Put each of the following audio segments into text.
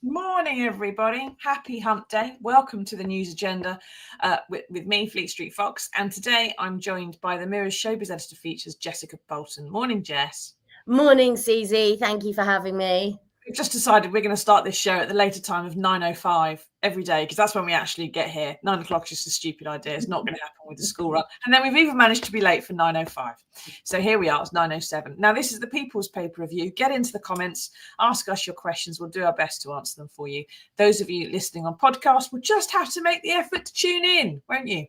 Morning, everybody. Happy hump day. Welcome to the news agenda with me, Fleet Street Fox. And today I'm joined by the Mirror's Showbiz Editor Features, Jessica Bolton. Morning, Jess. Morning, Susie. Thank you for having me. We've just decided we're going to start this show at the later time of 9:05 every day, because that's when we actually get here. 9 o'clock is just a stupid idea. It's not going to happen with the school run. And then we've even managed to be late for 9:05. So here we are, it's 9:07. Now, this is the People's Paper Review. Get into the comments, ask us your questions. We'll do our best to answer them for you. Those of you listening on podcast will just have to make the effort to tune in, won't you?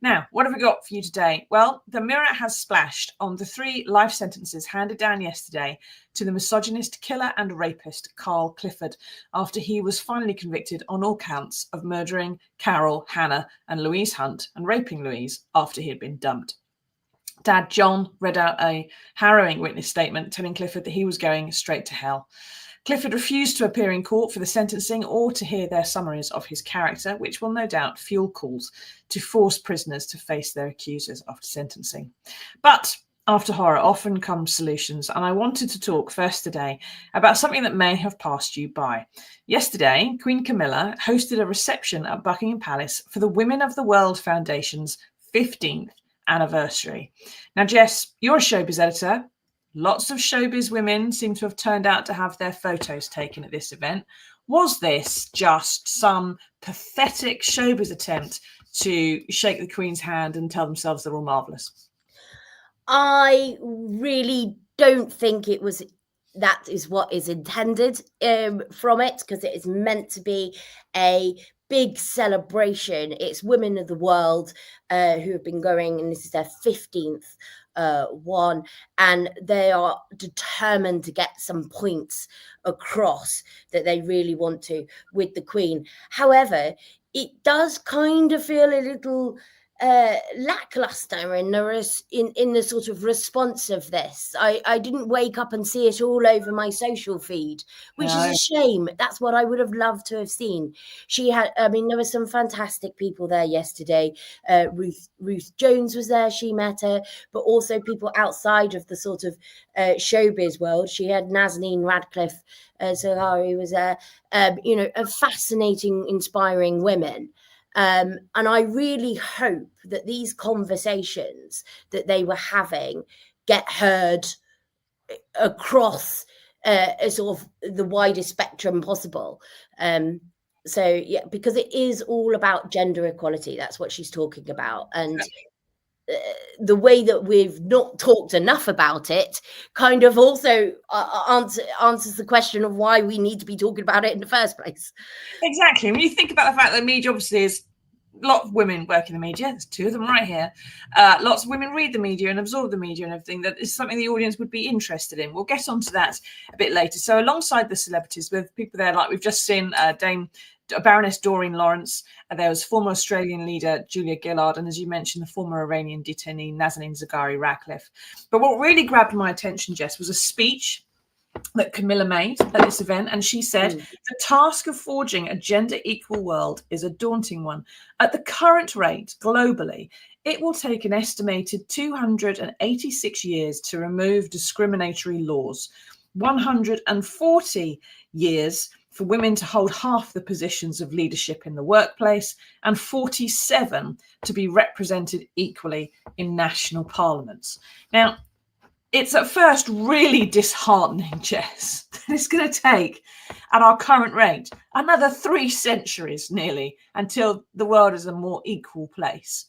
Now, what have we got for you today? Well, the Mirror has splashed on the 3 life sentences handed down yesterday to the misogynist, killer and rapist Carl Clifford after he was finally convicted on all counts of murdering Carol, Hannah and Louise Hunt and raping Louise after he had been dumped. Dad John read out a harrowing witness statement telling Clifford that he was going straight to hell. Clifford refused to appear in court for the sentencing or to hear their summaries of his character, which will no doubt fuel calls to force prisoners to face their accusers after sentencing. But after horror often comes solutions, and I wanted to talk first today about something that may have passed you by. Yesterday, Queen Camilla hosted a reception at Buckingham Palace for the Women of the World Foundation's 15th anniversary. Now, Jess, you're a showbiz editor. Lots of showbiz women seem to have turned out to have their photos taken at this event. Was this just some pathetic showbiz attempt to shake the Queen's hand and tell themselves they're all marvellous? I really don't think that is what is intended from it, because it is meant to be a big celebration. It's women of the world who have been going, and this is their 15th one, and they are determined to get some points across that they really want to with the Queen. However, it does kind of feel a little lackluster in the sort of response of this. I didn't wake up and see it all over my social feed, which is a shame. That's what I would have loved to have seen. There were some fantastic people there yesterday. Ruth Jones was there, she met her, but also people outside of the sort of showbiz world. She had Nazanin Radcliffe, Zahari was there, a fascinating, inspiring women. And I really hope that these conversations that they were having get heard across sort of the widest spectrum possible. Because it is all about gender equality. That's what she's talking about. And the way that we've not talked enough about it kind of also answers the question of why we need to be talking about it in the first place. Exactly. When you think about the fact that the media obviously is a lot of women work in the media, there's 2 of them right here. Lots of women read the media and absorb the media and everything. That is something the audience would be interested in. We'll get onto that a bit later. So alongside the celebrities, with people there like we've just seen Dame Baroness Doreen Lawrence, there was former Australian leader Julia Gillard, and as you mentioned, the former Iranian detainee Nazanin Zaghari Ratcliffe. But what really grabbed my attention, Jess, was a speech that Camilla made at this event, and she said the task of forging a gender equal world is a daunting one. At the current rate globally, it will take an estimated 286 years to remove discriminatory laws, 140 years for women to hold half the positions of leadership in the workplace, and 47 to be represented equally in national parliaments. Now, it's at first really disheartening, Jess. It's going to take, at our current rate, another 3 centuries nearly until the world is a more equal place.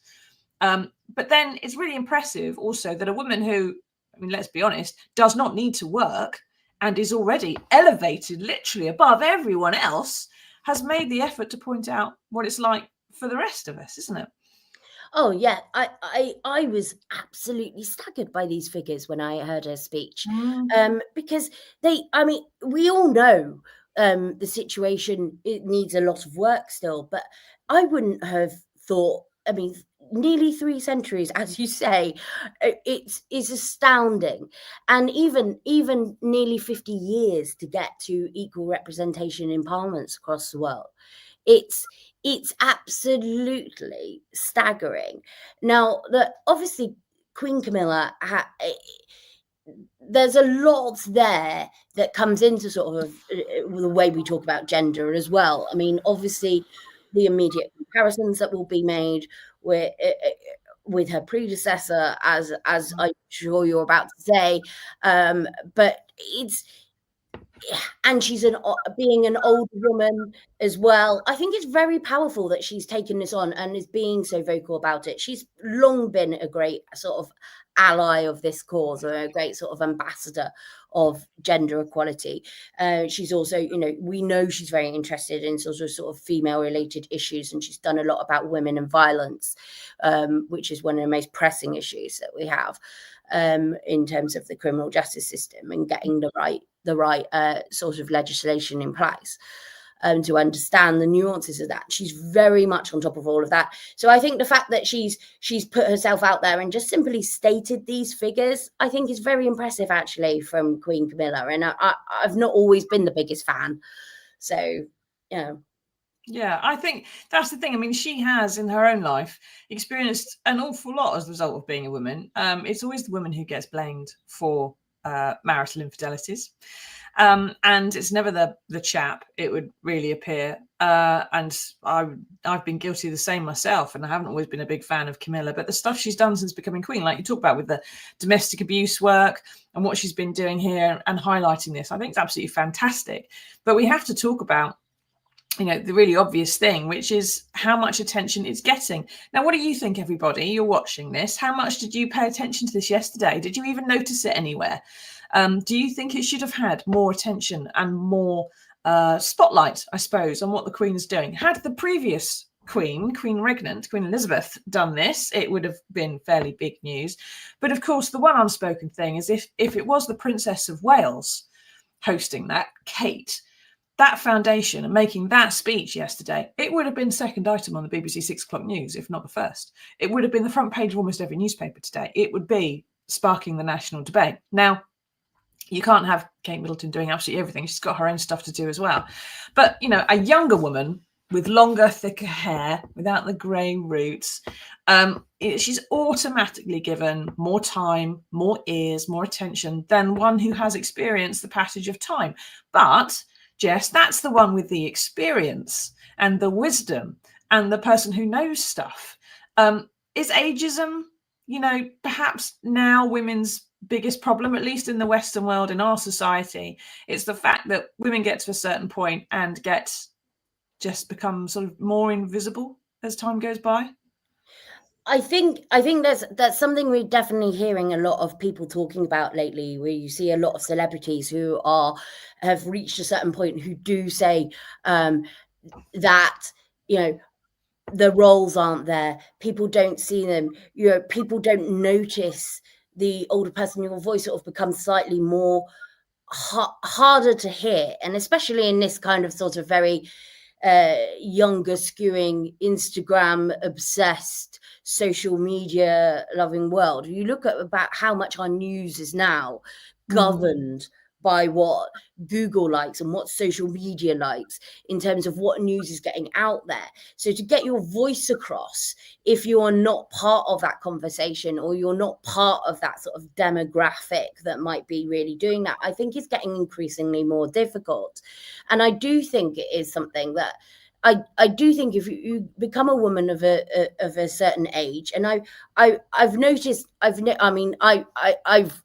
But then it's really impressive also that a woman who, let's be honest, does not need to work and is already elevated literally above everyone else, has made the effort to point out what it's like for the rest of us, isn't it? Oh yeah, I was absolutely staggered by these figures when I heard her speech, because I mean, we all know the situation, it needs a lot of work still, but I wouldn't have thought. I mean, nearly 3 centuries, as you say, it's astounding, and even nearly 50 years to get to equal representation in parliaments across the world. It's absolutely staggering. Now, obviously Queen Camilla, there's a lot there that comes into sort of the way we talk about gender as well. I mean, obviously, the immediate comparisons that will be made with her predecessor, as I'm sure you're about to say, but it's. And she's being an older woman as well. I think it's very powerful that she's taken this on and is being so vocal about it. She's long been a great sort of ally of this cause, or a great sort of ambassador of gender equality. She's also, you know, we know she's very interested in sort of female related issues, and she's done a lot about women and violence, which is one of the most pressing issues that we have in terms of the criminal justice system, and getting the right sort of legislation in place to understand the nuances of that. She's very much on top of all of that. So I think the fact that she's put herself out there and just simply stated these figures, I think is very impressive actually from Queen Camilla. And I've not always been the biggest fan. So, you know. Yeah, I think that's the thing. I mean, she has in her own life experienced an awful lot as a result of being a woman. It's always the woman who gets blamed for marital infidelities. And it's never the chap, it would really appear. And I've been guilty of the same myself, and I haven't always been a big fan of Camilla, but the stuff she's done since becoming queen, like you talk about with the domestic abuse work and what she's been doing here and highlighting this, I think it's absolutely fantastic. But we have to talk about, you know, the really obvious thing, which is how much attention it's getting. Now, what do you think, everybody? You're watching this. How much did you pay attention to this yesterday? Did you even notice it anywhere? Do you think it should have had more attention and more spotlight, I suppose, on what the Queen's doing? Had the previous Queen Regnant, Queen Elizabeth, done this, it would have been fairly big news. But of course, the one unspoken thing is if it was the Princess of Wales hosting that, Kate, that foundation, and making that speech yesterday, it would have been second item on the BBC 6 o'clock news, if not the first. It would have been the front page of almost every newspaper today. It would be sparking the national debate. Now, you can't have Kate Middleton doing absolutely everything. She's got her own stuff to do as well. But, you know, a younger woman with longer, thicker hair, without the grey roots, she's automatically given more time, more ears, more attention than one who has experienced the passage of time. But Jess, that's the one with the experience and the wisdom and the person who knows stuff. Is ageism, you know, perhaps now women's biggest problem, at least in the Western world, in our society? It's the fact that women get to a certain point and just become sort of more invisible as time goes by. I think that's something we're definitely hearing a lot of people talking about lately, where you see a lot of celebrities who have reached a certain point who do say that, you know, the roles aren't there. People don't see them. You know, people don't notice the older person. Your voice sort of becomes slightly more harder to hear, and especially in this kind of sort of very younger skewing, Instagram obsessed, social media loving world. You look at about how much our news is now governed by what Google likes and what social media likes in terms of what news is getting out there. So to get your voice across, if you are not part of that conversation, or you're not part of that sort of demographic that might be really doing that, I think is getting increasingly more difficult. And I do think it is something that I do think if you become a woman of a certain age, and I've noticed, I've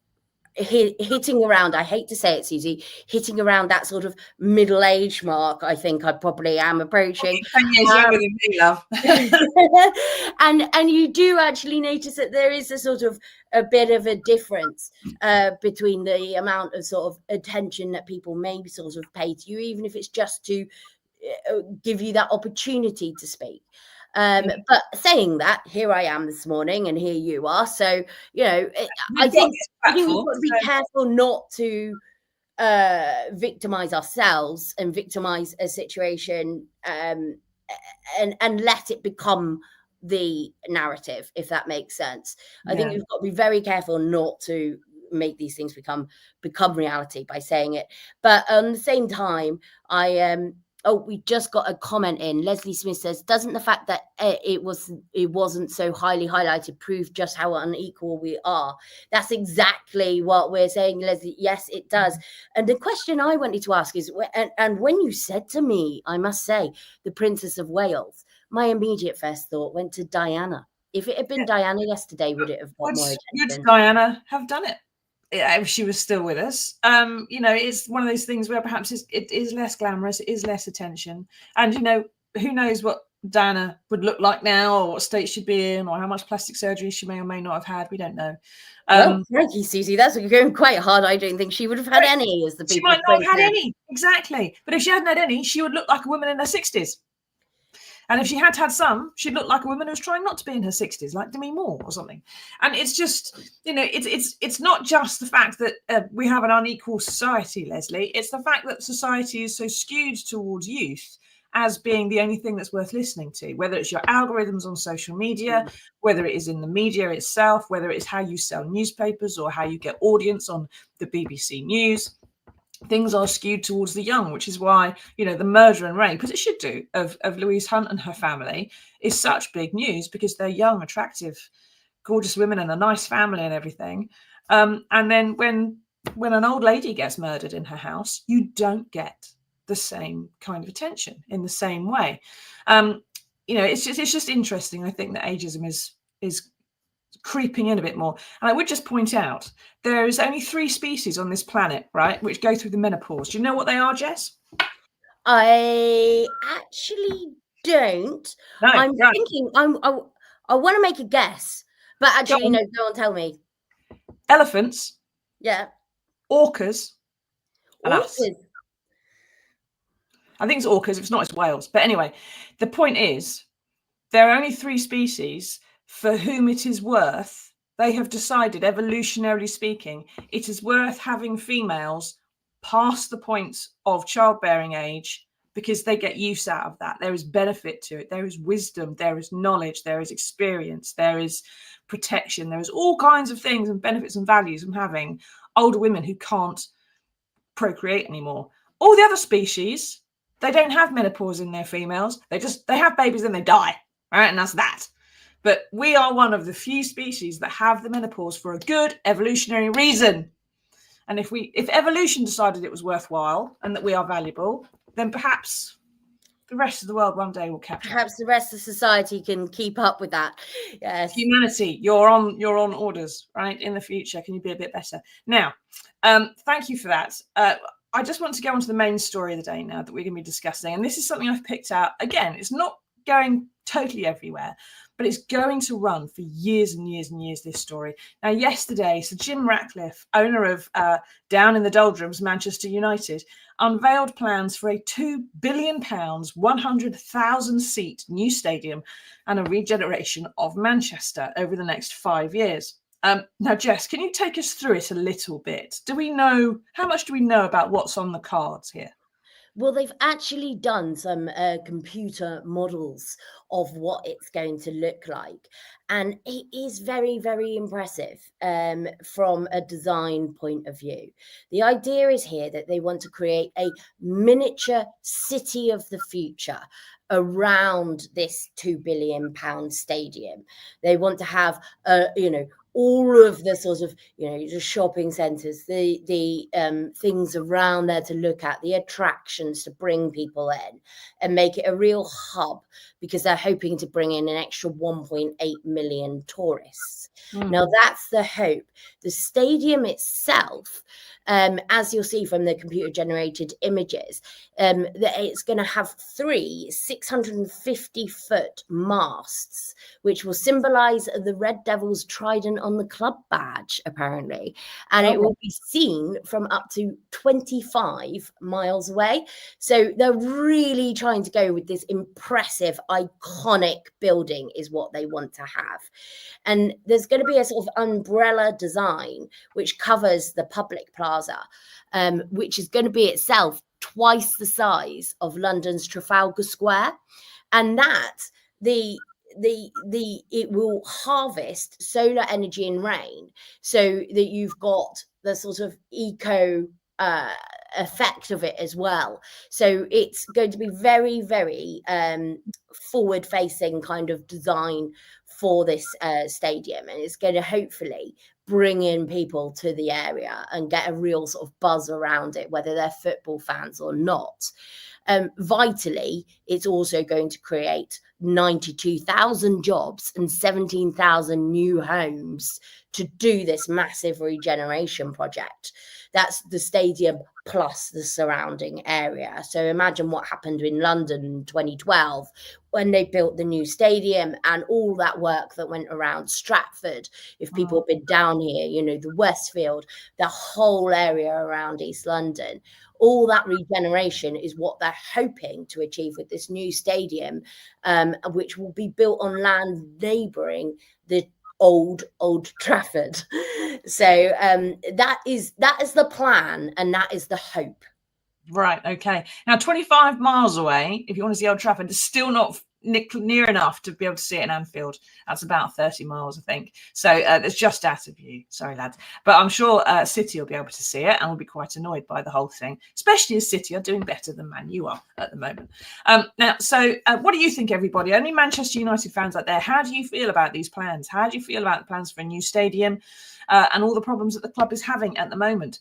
hitting around, I hate to say it, Susie, hitting around that sort of middle age mark, I think I probably am approaching. 10 years younger than me, love. and you do actually notice that there is a sort of a bit of a difference between the amount of sort of attention that people maybe sort of pay to you, even if it's just to give you that opportunity to speak. But saying that, here I am this morning, and here you are. So, you know, I think we've got to be careful not to victimize ourselves and victimize a situation, and let it become the narrative, if that makes sense. I think we've got to be very careful not to make these things become reality by saying it. But at the same time, we just got a comment in. Leslie Smith says, doesn't the fact that it wasn't so highly highlighted prove just how unequal we are? That's exactly what we're saying, Leslie. Yes, it does. And the question I wanted to ask is, and when you said to me, I must say, the Princess of Wales, my immediate first thought went to Diana. If it had been Diana yesterday, would it have got more attention? Would Diana have done it if she was still with us? You know, it's one of those things where perhaps it is less glamorous, it is less attention. And, you know, who knows what Diana would look like now, or what state she'd be in, or how much plastic surgery she may or may not have had. We don't know. Well, thank you, Susie. That's going quite hard. I don't think she would have had any, as the people. She might not have had any, exactly. But if she hadn't had any, she would look like a woman in her 60s. And if she had had some, she'd look like a woman who's trying not to be in her 60s, like Demi Moore or something. And it's just, you know, it's not just the fact that we have an unequal society, Leslie. It's the fact that society is so skewed towards youth as being the only thing that's worth listening to, whether it's your algorithms on social media, whether it is in the media itself, whether it's how you sell newspapers or how you get audience on the BBC News. Things are skewed towards the young, which is why, you know, the murder and rape, as it should do, of Louise Hunt and her family is such big news, because they're young, attractive, gorgeous women and a nice family and everything. And then when an old lady gets murdered in her house, you don't get the same kind of attention in the same way. You know, it's just interesting. I think that ageism is creeping in a bit more. And I would just point out, there is only 3 species on this planet, right, which go through the menopause. Do you know what they are, Jess? I actually don't. No, I'm thinking. I want to make a guess, but actually, no. Go on, tell me. Elephants. Yeah. Orcas. And Orcas. us. I think it's orcas. If it's not, it's whales. But anyway, the point is, there are only 3 species for whom it is worth, they have decided, evolutionarily speaking, it is worth having females past the point of childbearing age, because they get use out of that. There is benefit to it. There is wisdom. There is knowledge. There is experience. There is protection. There is all kinds of things and benefits and values from having older women who can't procreate anymore. All the other species, they don't have menopause in their females. They have babies and they die, right? And that's that. But we are one of the few species that have the menopause for a good evolutionary reason. And if evolution decided it was worthwhile and that we are valuable, then perhaps the rest of the world one day will catch up. Perhaps the rest of society can keep up with that. Yes. Humanity, you're on orders, right? In the future, can you be a bit better? Now, thank you for that. I just want to go on to the main story of the day now that we're going to be discussing. And this is something I've picked out. Again, it's not going totally everywhere, but it's going to run for years and years and years, this story. Now, yesterday, Sir Jim Ratcliffe, owner of Down in the Doldrums, Manchester United, unveiled plans for a £2 billion, 100,000 seat new stadium and a regeneration of Manchester over the next 5 years. Now, Jess, can you take us through it a little bit? How much do we know about what's on the cards here? Well, they've actually done some computer models of what it's going to look like. And it is very, very impressive from a design point of view. The idea is here that they want to create a miniature city of the future around this £2 billion stadium. They want to have, all of the sort of, the shopping centres, the things around there to look at, the attractions to bring people in and make it a real hub, because they're hoping to bring in an extra 1.8 million tourists. Now, that's the hope. The stadium itself, as you'll see from the computer-generated images, that it's going to have 3 650-foot masts, which will symbolise the Red Devils' trident on the club badge, apparently. And Oh, it will be seen from up to 25 miles away. So they're really trying to go with this impressive, iconic building is what they want to have. And there's going to be a sort of umbrella design which covers the public plaza, which is going to be itself twice the size of London's Trafalgar Square. And that it will harvest solar energy and rain, so that you've got the sort of eco effect of it as well. So it's going to be very, very forward facing kind of design for this stadium, and it's going to hopefully bring in people to the area and get a real sort of buzz around it, whether they're football fans or not. Vitally, it's also going to create 92,000 jobs and 17,000 new homes to do this massive regeneration project. That's the stadium plus the surrounding area. So imagine what happened in London in 2012 when they built the new stadium and all that work that went around Stratford. If people have been down here, you know, the Westfield, the whole area around East London, all that regeneration is what they're hoping to achieve with this new stadium, which will be built on land neighbouring the old Trafford. So that is the plan, and that is the hope. Right. Okay. Now, 25 miles away, if you want to see Old Trafford, it's still not near enough to be able to see it in Anfield. That's about 30 miles, I think. So it's just out of view. Sorry, lads. But I'm sure City will be able to see it and will be quite annoyed by the whole thing, especially as City are doing better than Man U are at the moment. Now, so what do you think, everybody? Only Manchester United fans out there. How do you feel about these plans? How do you feel about the plans for a new stadium and all the problems that the club is having at the moment?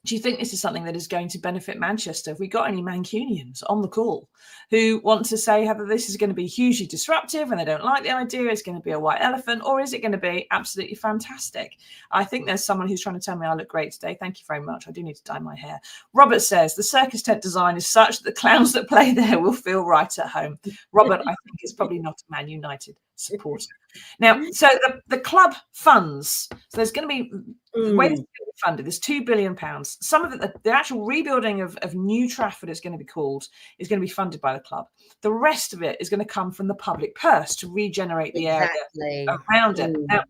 Do you think this is something that is going to benefit Manchester? Have we got any Mancunians on the call who want to say whether this is going to be hugely disruptive and they don't like the idea, it's going to be a white elephant, or is it going to be absolutely fantastic? I think there's someone who's trying to tell me I look great today. Thank you very much. I do need to dye my hair. Robert says, the circus tent design is such that the clowns that play there will feel right at home. Robert, I think it's probably not a Man United supporter. Now, so the club funds, so there's going to be the way it's going to be funded, there's £2 billion. Some of it, the actual rebuilding of New Trafford is going to be called, is going to be funded by the club. The rest of it is going to come from the public purse to regenerate the area around it. Now,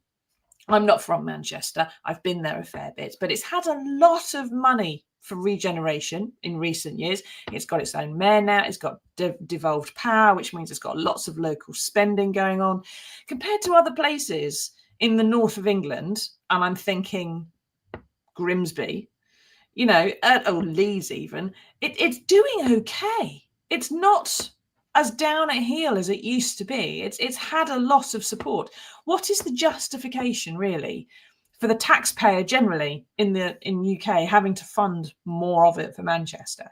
I'm not from Manchester. I've been there a fair bit, but it's had a lot of money for regeneration in recent years. It's got its own mayor now. It's got devolved power, which means it's got lots of local spending going on. Compared to other places in the north of England, and I'm thinking Grimsby, you know, or Leeds even, it's doing okay. It's not as down at heel as it used to be. It's had a lot of support. What is the justification really for the taxpayer generally in UK having to fund more of it for Manchester?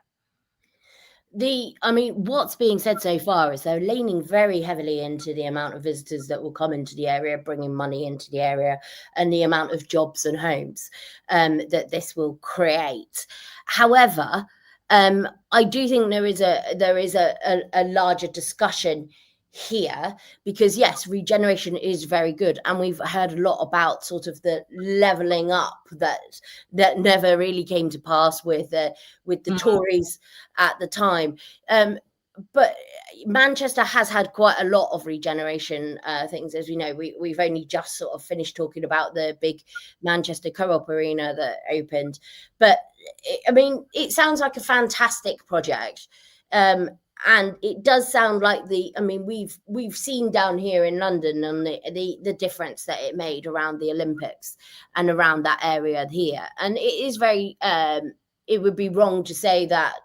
What's being said so far is they're leaning very heavily into the amount of visitors that will come into the area, bringing money into the area, and the amount of jobs and homes that this will create. However, I do think there is a larger discussion here, because yes, regeneration is very good, and we've heard a lot about sort of the levelling up that never really came to pass with the Tories at the time. But Manchester has had quite a lot of regeneration things. As we know, we've only just sort of finished talking about the big Manchester Co-op Arena that opened. But it sounds like a fantastic project. And it does sound like we've seen down here in London and the difference that it made around the Olympics and around that area here. And it is very, it would be wrong to say that,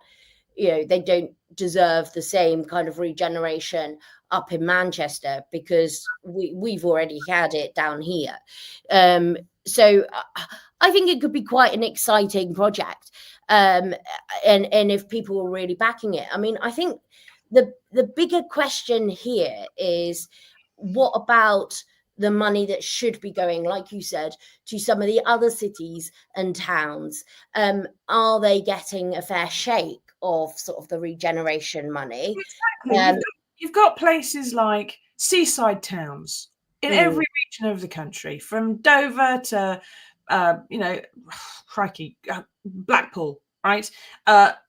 you know, they don't deserve the same kind of regeneration up in Manchester, because we've already had it down here. So I think it could be quite an exciting project. And if people are really backing it, I think the bigger question here is, what about the money that should be going, like you said, to some of the other cities and towns? Are they getting a fair shake of sort of the regeneration money? Exactly. You've got places like seaside towns in every region of the country, from Dover to, crikey, Blackpool, right?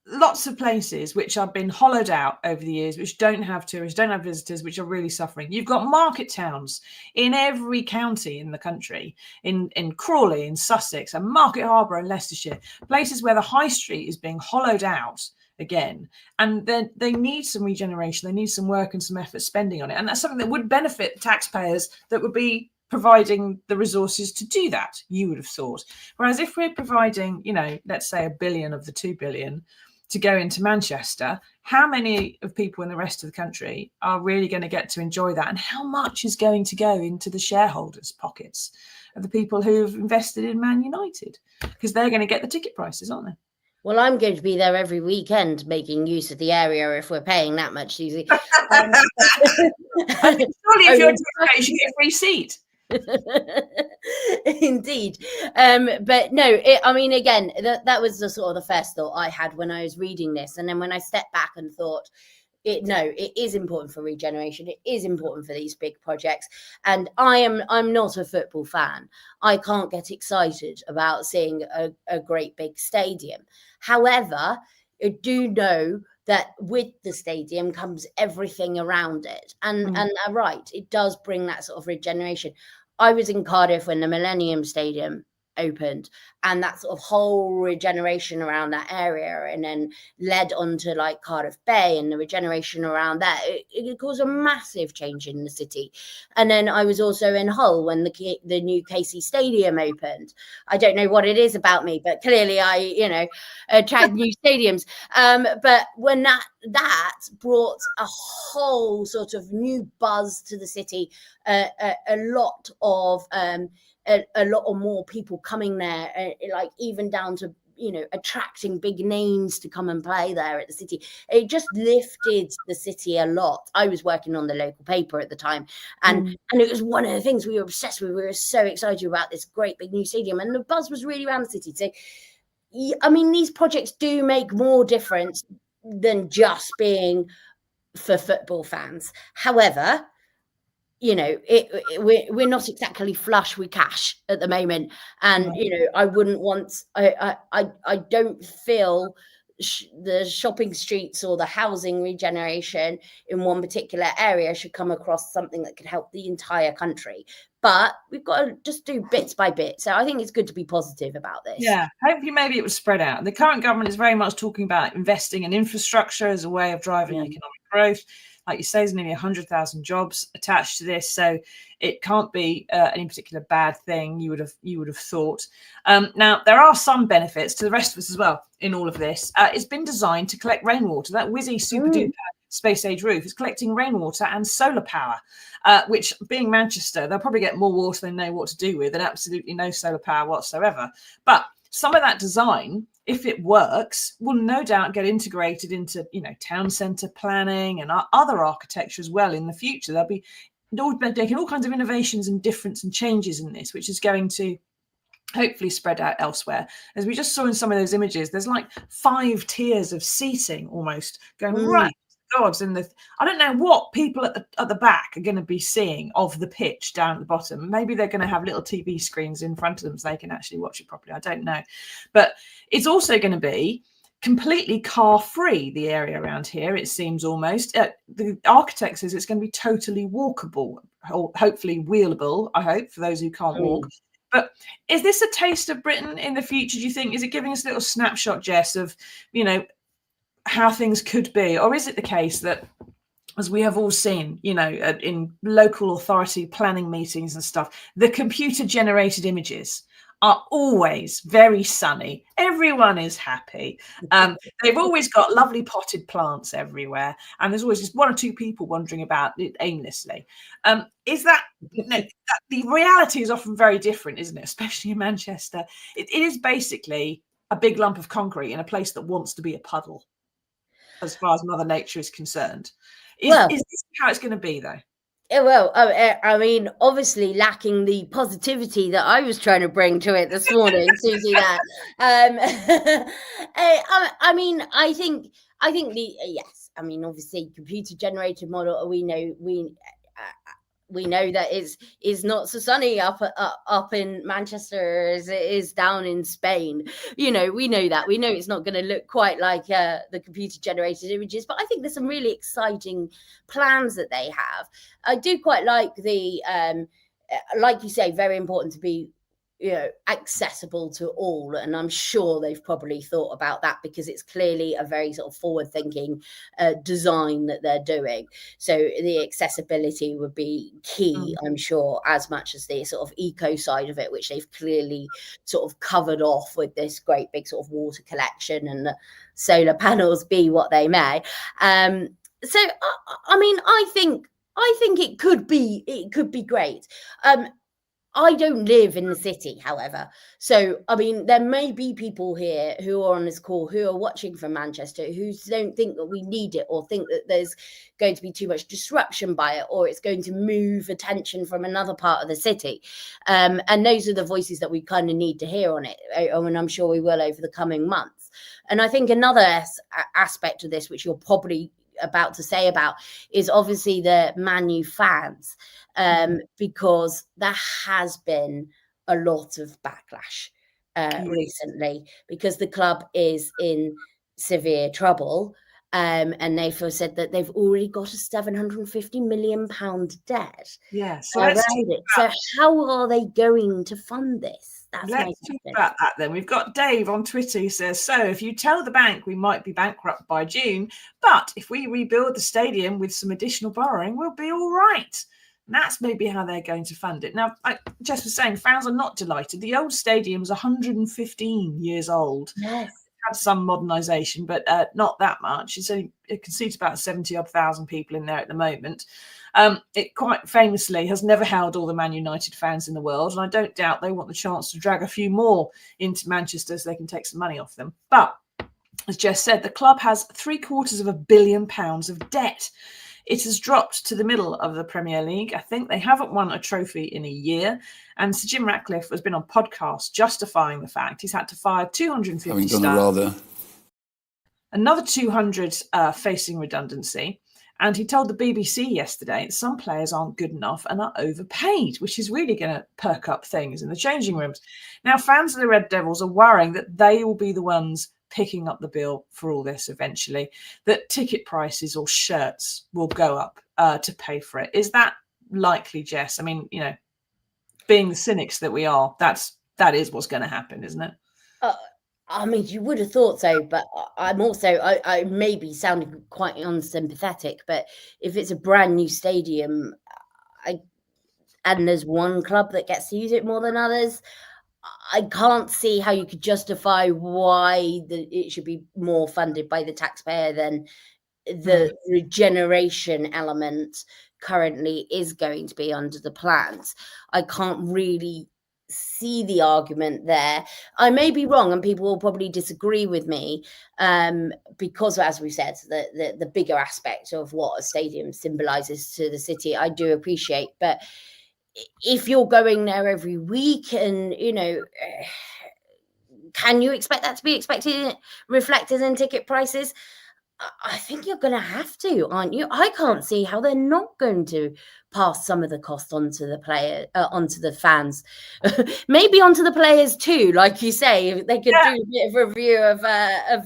Lots of places which have been hollowed out over the years, which don't have tourists, don't have visitors, which are really suffering. You've got market towns in every county in the country, in Crawley, in Sussex, and Market Harborough in Leicestershire, places where the high street is being hollowed out again, and then they need some regeneration, they need some work and some effort spending on it, and that's something that would benefit taxpayers that would be providing the resources to do that, you would have thought. Whereas if we're providing, let's say $1 billion of the 2 billion to go into Manchester, how many of people in the rest of the country are really going to get to enjoy that, and how much is going to go into the shareholders' pockets of the people who've invested in Man United, because they're going to get the ticket prices, aren't they? Well, I'm going to be there every weekend making use of the area if we're paying that much, Susie. Surely if you're a you should get a free seat. Indeed. But no, I mean, again, that was the sort of the first thought I had when I was reading this. And then when I stepped back and thought, it is important for regeneration. It is important for these big projects. And I'm not a football fan. I can't get excited about seeing a great big stadium. However, I do know that with the stadium comes everything around it. And right, it does bring that sort of regeneration. I was in Cardiff when the Millennium Stadium opened, and that sort of whole regeneration around that area, and then led on to like Cardiff Bay and the regeneration around that, it caused a massive change in the city. And then I was also in Hull when the new Casey Stadium opened. I don't know what it is about me, but clearly I attract new stadiums. But when that brought a whole sort of new buzz to the city, a lot of more people coming there, like even down to attracting big names to come and play there at the city. It just lifted the city a lot. I was working on the local paper at the time, and it was one of the things we were obsessed with. We were so excited about this great big new stadium, and the buzz was really around the city. So, I mean, these projects do make more difference than just being for football fans. However, we're not exactly flush with cash at the moment, and I wouldn't want. I don't feel the shopping streets or the housing regeneration in one particular area should come across something that could help the entire country. But we've got to just do bits by bit. So I think it's good to be positive about this. Yeah, hopefully maybe it was spread out. The current government is very much talking about investing in infrastructure as a way of driving economic growth. Like you say, there's nearly 100,000 jobs attached to this, so it can't be any particular bad thing. You would have thought. Now there are some benefits to the rest of us as well in all of this. It's been designed to collect rainwater. That whizzy super duper space age roof is collecting rainwater and solar power, which, being Manchester, they'll probably get more water than they know what to do with, and absolutely no solar power whatsoever. But some of that design, if it works, will no doubt get integrated into, town centre planning and other architecture as well in the future. They'll be making all kinds of innovations and difference and changes in this, which is going to hopefully spread out elsewhere. As we just saw in some of those images, there's like 5 tiers of seating almost going right. Gods, and I don't know what people at the back are going to be seeing of the pitch down at the bottom. Maybe they're going to have little TV screens in front of them so they can actually watch it properly. I don't know, but it's also going to be completely car free, the area around here, it seems. Almost the architect says it's going to be totally walkable, or hopefully wheelable, I hope, for those who can't walk. But is this a taste of Britain in the future, do you think? Is it giving us a little snapshot, Jess, of how things could be? Or is it the case that, as we have all seen, in local authority planning meetings and stuff, the computer generated images are always very sunny. Everyone is happy. They've always got lovely potted plants everywhere, and there's always just 1 or 2 people wandering about it aimlessly. Is that the reality is often very different, isn't it? Especially in Manchester, it is basically a big lump of concrete in a place that wants to be a puddle, as far as Mother Nature is concerned. Is this how it's going to be, though? Well, I mean, obviously lacking the positivity that I was trying to bring to it this morning, Susie. That I mean, I think yes. I mean, obviously, computer generated model. We know we know that is not so sunny up in Manchester as it is down in Spain. We know that. We know it's not going to look quite like the computer generated images, but I think there's some really exciting plans that they have. I do quite like the like you say, very important to be accessible to all, and I'm sure they've probably thought about that, because it's clearly a very sort of forward-thinking design that they're doing. So the accessibility would be key, I'm sure, as much as the sort of eco side of it, which they've clearly sort of covered off with this great big sort of water collection and the solar panels, be what they may. So I mean, I think it could be great. I don't live in the city, however. So, I mean, there may be people here who are on this call who are watching from Manchester who don't think that we need it, or think that there's going to be too much disruption by it, or it's going to move attention from another part of the city. And those are the voices that we kind of need to hear on it. And I'm sure we will over the coming months. And I think another aspect of this, which you're probably about to say about, is obviously the Man U fans. Because there has been a lot of backlash recently, because the club is in severe trouble, and they've said that they've already got a £750 million debt. Yeah, so around it. So how are they going to fund this? Let's talk about that then. We've got Dave on Twitter who says, so if you tell the bank we might be bankrupt by June, but if we rebuild the stadium with some additional borrowing, we'll be all right. And that's maybe how they're going to fund it. Now, like Jess was saying, fans are not delighted. The old stadium is 115 years old. Yes. It had some modernisation, but not that much. It can seat about 70-odd thousand people in there at the moment. It quite famously has never held all the Man United fans in the world, and I don't doubt they want the chance to drag a few more into Manchester so they can take some money off them. But, as Jess said, the club has £750 million of debt. It has dropped to the middle of the Premier League. I think they haven't won a trophy in a year. And Sir Jim Ratcliffe has been on podcasts justifying the fact he's had to fire 250 staff. Another 200 facing redundancy. And he told the BBC yesterday that some players aren't good enough and are overpaid, which is really going to perk up things in the changing rooms. Now, fans of the Red Devils are worrying that they will be the ones picking up the bill for all this eventually, that ticket prices or shirts will go up to pay for it. Is that likely, Jess? I mean, being the cynics that we are, that is what's going to happen, isn't it? I mean, you would have thought so, but I'm also, I may be sounding quite unsympathetic, but if it's a brand new stadium and there's one club that gets to use it more than others, I can't see how you could justify why it should be more funded by the taxpayer than the regeneration element currently is going to be under the plans. I can't really see the argument there. I may be wrong, and people will probably disagree with me, because, as we said, the bigger aspect of what a stadium symbolizes to the city, I do appreciate. But if you're going there every week, and can you expect that to be reflected in ticket prices? I think you're going to have to, aren't you? I can't see how they're not going to pass some of the cost onto the fans, maybe onto the players too. Like you say, if they could do a bit of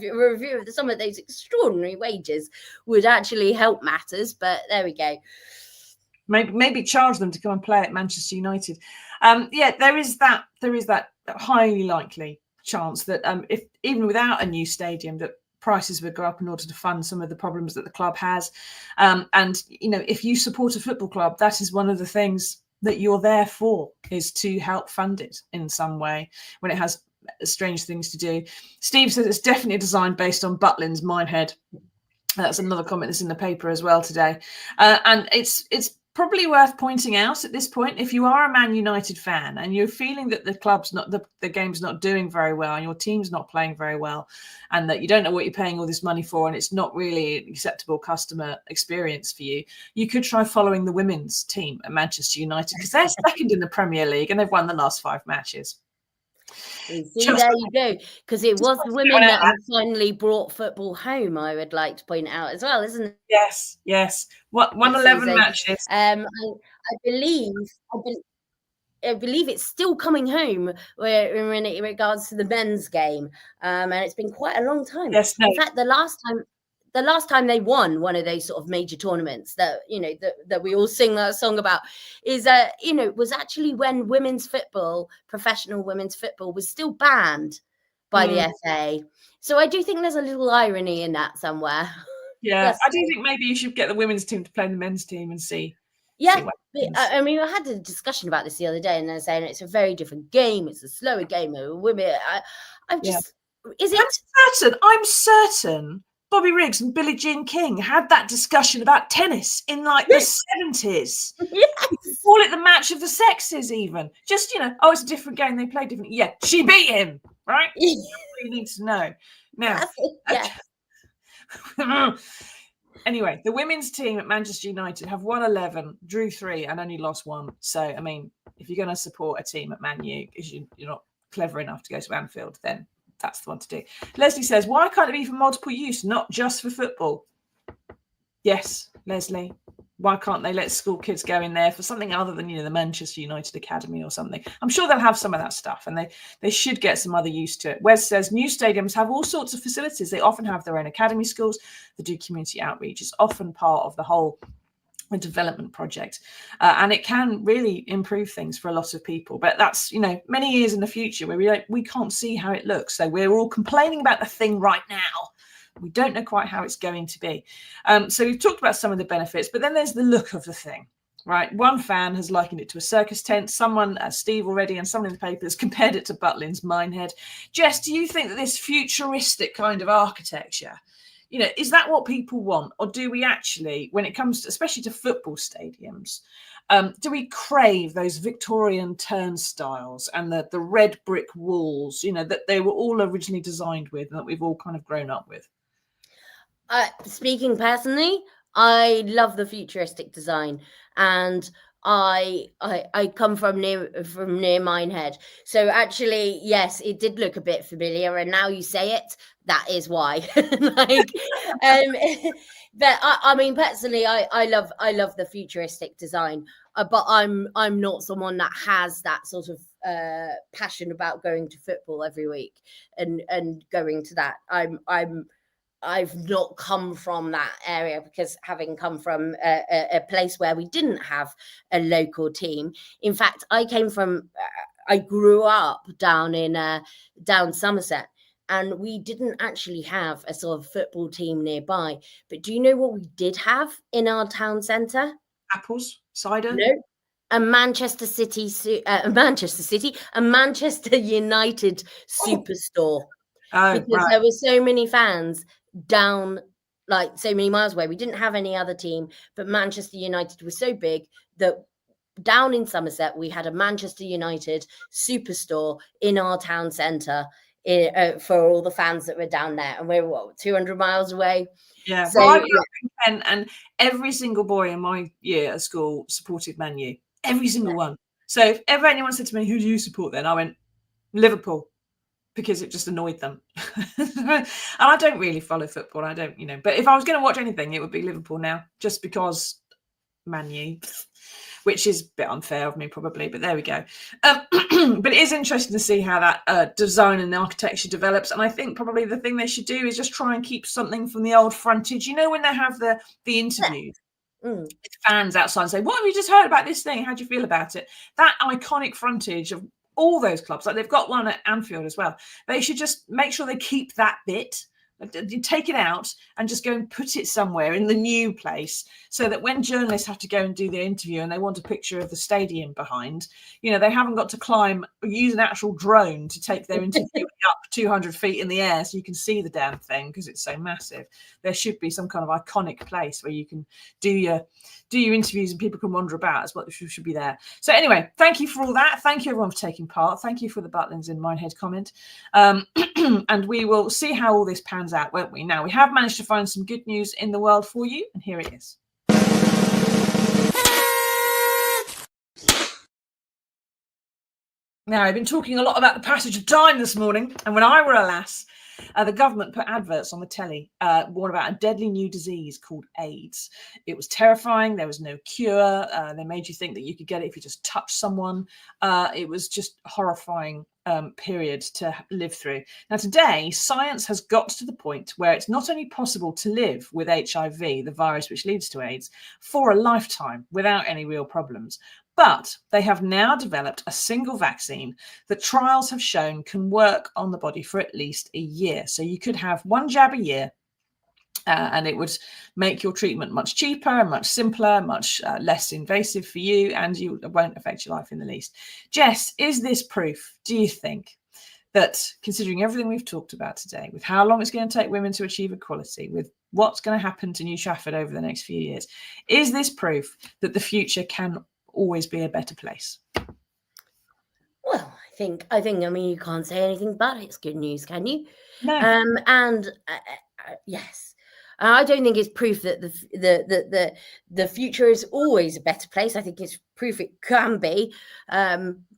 review of some of those extraordinary wages, would actually help matters. But there we go. Maybe charge them to come and play at Manchester United. There is that highly likely chance that if even without a new stadium, that prices would go up in order to fund some of the problems that the club has. And if you support a football club, that is one of the things that you're there for, is to help fund it in some way when it has strange things to do. Steve says it's definitely a design based on Butlin's Minehead. That's another comment that's in the paper as well today. And it's probably worth pointing out at this point, if you are a Man United fan and you're feeling that the club's not, the game's not doing very well and your team's not playing very well, and that you don't know what you're paying all this money for and it's not really an acceptable customer experience for you, you could try following the women's team at Manchester United, because they're second in the Premier League and they've won the last 5 matches. You see, there you go. Because it was the women that have finally brought football home, I would like to point out as well, isn't it? Yes. What 111 matches? I believe it's still coming home when it regards to the men's game, and it's been quite a long time. Yes, no. In fact, the last time they won one of those sort of major tournaments that that we all sing that song about is was actually when professional women's football was still banned by the FA. So I do think there's a little irony in that somewhere. Yeah, I do think maybe you should get the women's team to play the men's team and see. Yeah, I mean, I had a discussion about this the other day, and they're saying it's a very different game. It's a slower game of women. I'm certain Bobby Riggs and Billie Jean King had that discussion about tennis in like the 70s. Yes. Call it the match of the sexes, even. Just, it's a different game. They play different. Yeah, she beat him, right? That's what you need to know. Now, anyway, the women's team at Manchester United have won 11, drew 3, and only lost 1. So, I mean, if you're going to support a team at Man U, because you're not clever enough to go to Anfield, then that's the one to do. Leslie says, why can't it be for multiple use, not just for football? Yes, Leslie. Why can't they let school kids go in there for something other than, the Manchester United Academy or something? I'm sure they'll have some of that stuff, and they should get some other use to it. Wes says, new stadiums have all sorts of facilities. They often have their own academy schools. They do community outreach. It's often part of the whole development project, and it can really improve things for a lot of people. But that's, many years in the future where we can't see how it looks. So we're all complaining about the thing right now. We don't know quite how it's going to be. So we've talked about some of the benefits, but then there's the look of the thing, right? One fan has likened it to a circus tent. Someone, Steve already, and someone in the paper has compared it to Butlins Minehead. Jess, do you think that this futuristic kind of architecture, is that what people want? Or do we actually, when it comes to, especially to football stadiums, do we crave those Victorian turnstiles and the red brick walls, that they were all originally designed with and that we've all kind of grown up with? Speaking personally, I love the futuristic design, and I come from near Minehead, so actually, yes, it did look a bit familiar, and now you say it, that is why. But I mean, personally, I love the futuristic design, but I'm not someone that has that sort of passion about going to football every week and going to that. I've not come from that area, because having come from a place where we didn't have a local team. In fact, I grew up down Somerset, and we didn't actually have a sort of football team nearby. But do you know what we did have in our town centre? Apples, cider? No. A Manchester United superstore. Because there were so many fans down, like, so many miles away. We didn't have any other team, but Manchester United was so big that down in Somerset we had a Manchester United superstore in our town centre for all the fans that were down there, and we were 200 miles away. Yeah, so, I grew up in Kent, and every single boy in my year at school supported Man U. Every single one. So if ever anyone said to me, who do you support then? I went, Liverpool, because it just annoyed them. And I don't really follow football. I don't, but if I was going to watch anything, it would be Liverpool now, just because Man U, which is a bit unfair of me probably, but there we go. But it is interesting to see how that design and architecture develops. And I think probably the thing they should do is just try and keep something from the old frontage. When they have the interviews, fans outside say, what have you just heard about this thing? How do you feel about it? That iconic frontage of all those clubs, like they've got one at Anfield as well. They should just make sure they keep that bit. You take it out and just go and put it somewhere in the new place, so that when journalists have to go and do their interview and they want a picture of the stadium behind, they haven't got to use an actual drone to take their interview up 200 feet in the air so you can see the damn thing, because it's so massive. There should be some kind of iconic place where you can do your interviews and people can wander about. As what should be there. So anyway, thank you for all that. Thank you everyone for taking part. Thank you for the Butlins in Minehead comment. And we will see how all this pans out, won't we? Now, we have managed to find some good news in the world for you, and here it is. Now, I've been talking a lot about the passage of time this morning, and when I were a lass, the government put adverts on the telly, warned about a deadly new disease called AIDS. It was terrifying. There was no cure. They made you think that you could get it if you just touched someone. It was just a horrifying period to live through. Now, today, science has got to the point where it's not only possible to live with HIV, the virus which leads to AIDS, for a lifetime without any real problems, but they have now developed a single vaccine that trials have shown can work on the body for at least a year. So you could have one jab a year, and it would make your treatment much cheaper, much simpler, much less invasive for you, and it won't affect your life in the least. Jess, is this proof, do you think, that considering everything we've talked about today, with how long it's going to take women to achieve equality, with what's going to happen to New Trafford over the next few years, is this proof that the future can always be a better place? Well, I mean, you can't say anything but it's good news, can you? No. Yes. I don't think it's proof that the future is always a better place. I think it's proof it can be.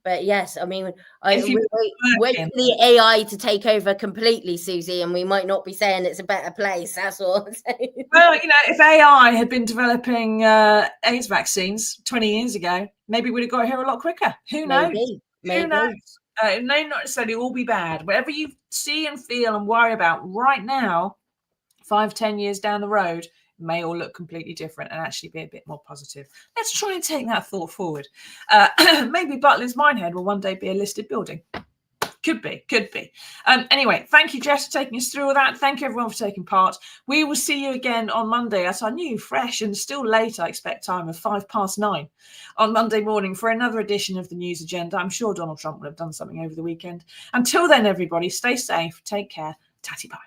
But yes, I mean, wait for the AI to take over completely, Susie, and we might not be saying it's a better place. That's all I'm saying. Well, if AI had been developing AIDS vaccines 20 years ago, maybe we'd have got here a lot quicker. Who knows? Maybe. Who knows? It may not necessarily all be bad. Whatever you see and feel and worry about right now, 5-10 years down the road, may all look completely different and actually be a bit more positive. Let's try and take that thought forward. Maybe Butlins Minehead will one day be a listed building. Could be. Anyway, thank you, Jess, for taking us through all that. Thank you, everyone, for taking part. We will see you again on Monday at our new, fresh, and still late, I expect, time of 9:05 on Monday morning for another edition of the News Agenda. I'm sure Donald Trump will have done something over the weekend. Until then, everybody, stay safe, take care, tatty bye.